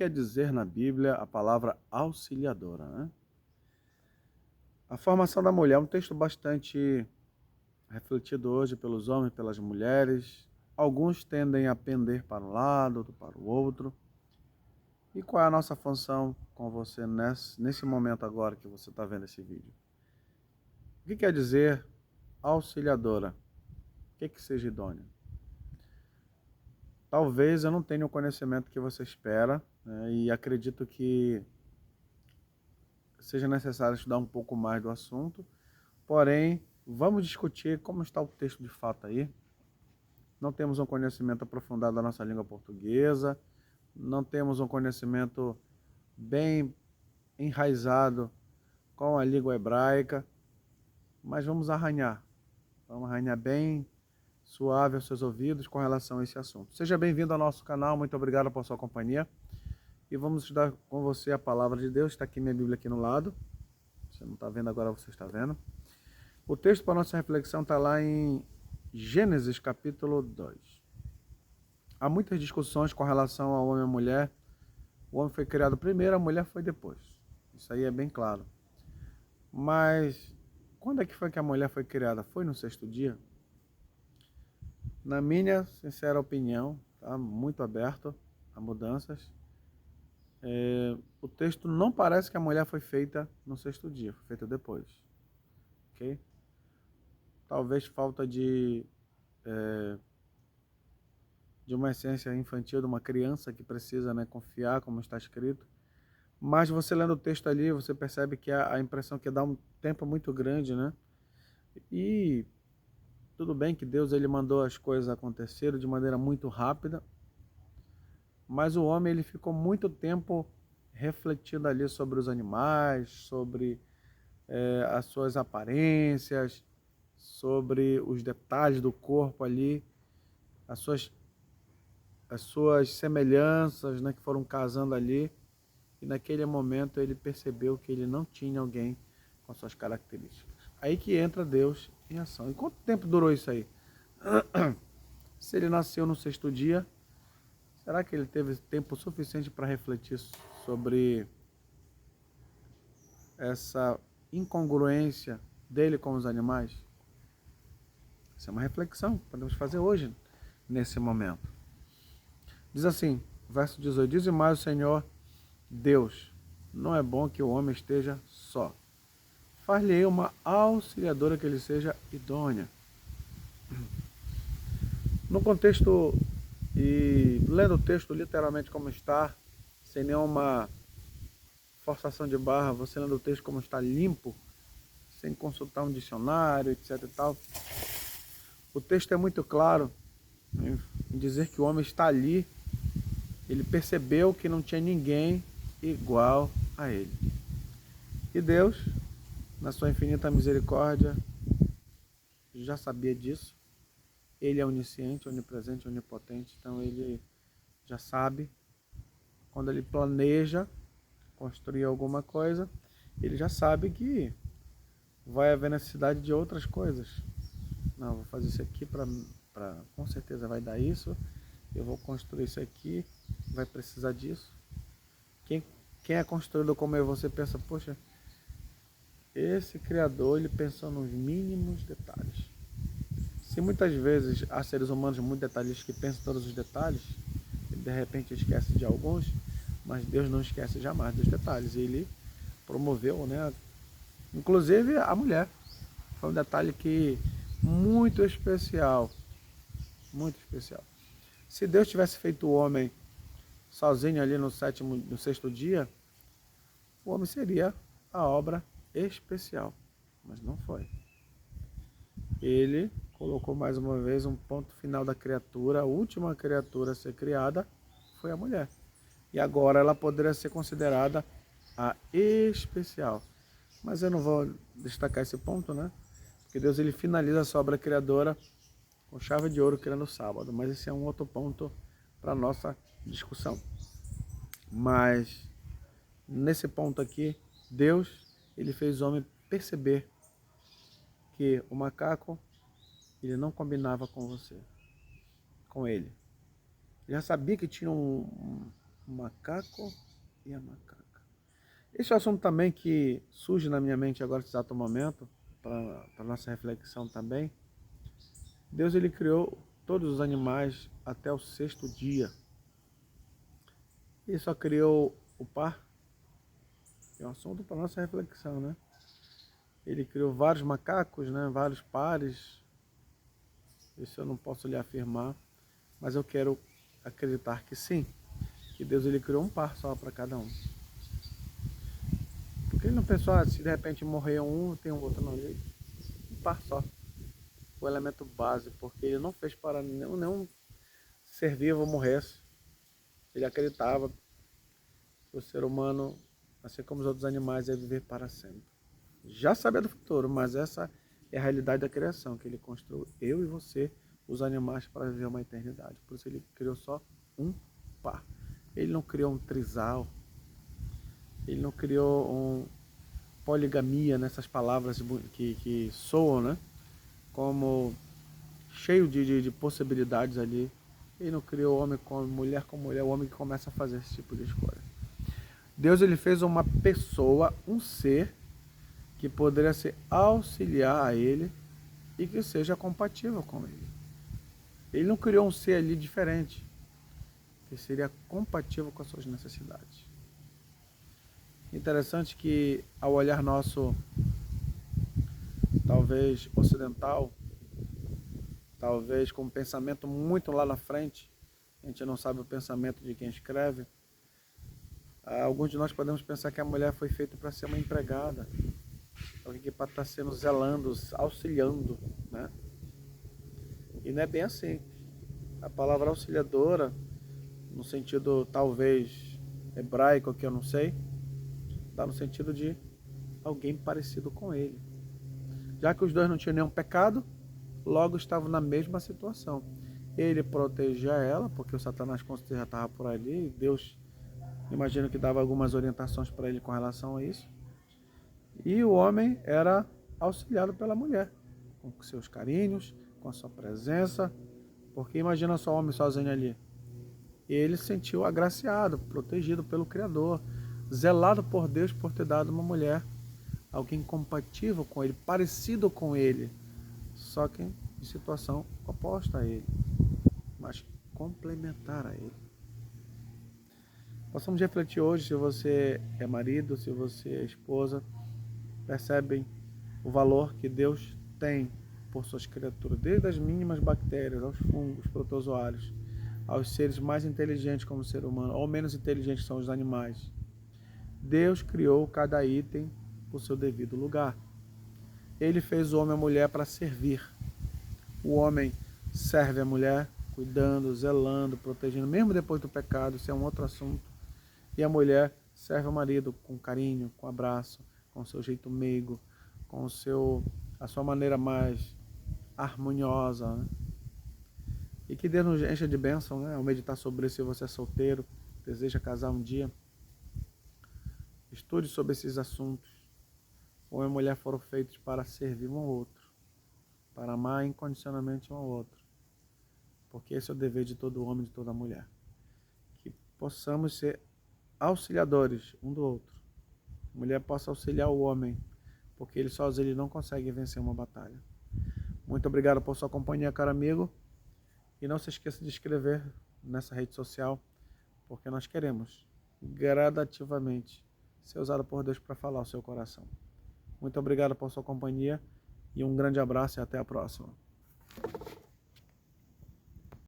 quer dizer na Bíblia a palavra auxiliadora, né? A formação da mulher é um texto bastante refletido hoje pelos homens e pelas mulheres. Alguns tendem a pender para um lado, outro para o outro. E qual é a nossa função com você nesse momento agora que você está vendo esse vídeo? O que quer dizer auxiliadora? O que seja idôneo? Talvez eu não tenha o conhecimento que você espera, né, e acredito que seja necessário estudar um pouco mais do assunto. Porém, vamos discutir como está o texto de fato aí. Não temos um conhecimento aprofundado da nossa língua portuguesa, não temos um conhecimento bem enraizado com a língua hebraica, mas vamos arranhar bem suave aos seus ouvidos com relação a esse assunto. Seja bem-vindo ao nosso canal, muito obrigado por sua companhia. E vamos estudar com você a palavra de Deus. Está aqui minha Bíblia aqui no lado. Você não está vendo, agora você está vendo. O texto para a nossa reflexão está lá em Gênesis capítulo 2. Há muitas discussões com relação ao homem e à mulher. O homem foi criado primeiro, a mulher foi depois. Isso aí é bem claro. Mas quando é que foi que a mulher foi criada? Foi no sexto dia? Na minha sincera opinião, tá muito aberto a mudanças. O texto não parece que a mulher foi feita no sexto dia, foi feita depois. Ok? Talvez falta de uma essência infantil de uma criança que precisa, né, confiar, como está escrito. Mas você lendo o texto ali, você percebe que a impressão que dá um tempo muito grande, né? E tudo bem que Deus ele mandou as coisas acontecerem de maneira muito rápida, mas o homem ele ficou muito tempo refletindo ali sobre os animais, sobre as suas aparências, sobre os detalhes do corpo ali, as suas semelhanças, né, que foram casando ali. E naquele momento ele percebeu que ele não tinha alguém com suas características. Aí que entra Deus em ação. E quanto tempo durou isso aí? Se ele nasceu no sexto dia, será que ele teve tempo suficiente para refletir sobre essa incongruência dele com os animais? Essa é uma reflexão que podemos fazer hoje, nesse momento. Diz assim, verso 18, diz mais o Senhor Deus, não é bom que o homem esteja só. Far-lhe uma auxiliadora que lhe seja idônea. No contexto, e lendo o texto literalmente como está, sem nenhuma forçação de barra, você lendo o texto como está limpo, sem consultar um dicionário, etc e tal, o texto é muito claro em dizer que o homem está ali, ele percebeu que não tinha ninguém igual a ele. E Deus, na sua infinita misericórdia, já sabia disso. Ele é onisciente, onipresente, onipotente, então ele já sabe. Quando ele planeja construir alguma coisa, ele já sabe que vai haver necessidade de outras coisas. Não, vou fazer isso aqui para com certeza vai dar isso. Eu vou construir isso aqui, vai precisar disso. Quem é construído como eu, você pensa, poxa, esse criador ele pensou nos mínimos detalhes. Se muitas vezes há seres humanos muito detalhistas que pensam todos os detalhes, ele de repente esquece de alguns, mas Deus não esquece jamais dos detalhes. Ele promoveu, né? Inclusive a mulher. Foi um detalhe que muito especial. Muito especial. Se Deus tivesse feito o homem sozinho ali no sexto dia, o homem seria a obra especial. Mas não foi. Ele colocou mais uma vez um ponto final da criatura. A última criatura a ser criada foi a mulher. E agora ela poderia ser considerada a especial. Mas eu não vou destacar esse ponto, né? Porque Deus ele finaliza a sua obra criadora com chave de ouro criando o sábado. Mas esse é um outro ponto para a nossa discussão. Mas nesse ponto aqui, Deus ele fez o homem perceber que o macaco ele não combinava com você, com ele. Ele já sabia que tinha o macaco e a macaca. Esse é um assunto também que surge na minha mente agora, nesse exato momento, para nossa reflexão também. Deus ele criou todos os animais até o 6º dia. Ele só criou o par. É um assunto para nossa reflexão, né? Ele criou vários macacos, né? Vários pares. Isso eu não posso lhe afirmar, mas eu quero acreditar que sim, que Deus ele criou um par só para cada um. Porque ele não pensou, se de repente morrer um, tem um outro, não. Ele um par só. O elemento base, porque ele não fez para nenhum ser vivo morresse. Ele acreditava que o ser humano, assim como os outros animais, ia viver para sempre. Já sabia do futuro, mas essa é a realidade da criação, que ele construiu eu e você, os animais, para viver uma eternidade. Por isso ele criou só um par. Ele não criou um trisal, ele não criou um poligamia, nessas palavras que soam, né? Como cheio de possibilidades ali. Ele não criou homem com mulher, o homem que começa a fazer esse tipo de escolha. Deus ele fez uma pessoa, um ser, que poderia se auxiliar a ele e que seja compatível com ele. Ele não criou um ser ali diferente, que seria compatível com as suas necessidades. Interessante que ao olhar nosso, talvez ocidental, talvez com um pensamento muito lá na frente, a gente não sabe o pensamento de quem escreve, alguns de nós podemos pensar que a mulher foi feita para ser uma empregada, alguém para estar sendo zelando, auxiliando, né? E não é bem assim. A palavra auxiliadora, no sentido talvez hebraico, que eu não sei, está no sentido de alguém parecido com ele. Já que os dois não tinham nenhum pecado, logo estavam na mesma situação. Ele protegia ela, porque o Satanás com certeza já estava por ali, e Deus, imagino que dava algumas orientações para ele com relação a isso. E o homem era auxiliado pela mulher, com seus carinhos, com a sua presença, porque imagina só o homem sozinho ali. Ele se sentiu agraciado, protegido pelo Criador, zelado por Deus por ter dado uma mulher, alguém compatível com ele, parecido com ele, só que em situação oposta a ele, mas complementar a ele. Possamos refletir hoje, se você é marido, se você é esposa, percebem o valor que Deus tem por suas criaturas, desde as mínimas bactérias, aos fungos, protozoários, aos seres mais inteligentes como o ser humano, ou menos inteligentes são os animais. Deus criou cada item por seu devido lugar. Ele fez o homem e a mulher para servir. O homem serve a mulher, cuidando, zelando, protegendo, mesmo depois do pecado, isso é um outro assunto. E a mulher serve o marido com carinho, com abraço, com o seu jeito meigo, com a sua maneira mais harmoniosa, né? E que Deus nos encha de bênção, né? Ao meditar sobre isso, se você é solteiro, deseja casar um dia, estude sobre esses assuntos. Homem e mulher foram feitos para servir um ao outro, para amar incondicionalmente um ao outro, porque esse é o dever de todo homem e de toda mulher. Que possamos ser auxiliadores um do outro. A mulher possa auxiliar o homem, porque ele sozinho não consegue vencer uma batalha. Muito obrigado por sua companhia, caro amigo. E não se esqueça de inscrever nessa rede social, porque nós queremos gradativamente ser usado por Deus para falar ao seu coração. Muito obrigado por sua companhia e um grande abraço e até a próxima.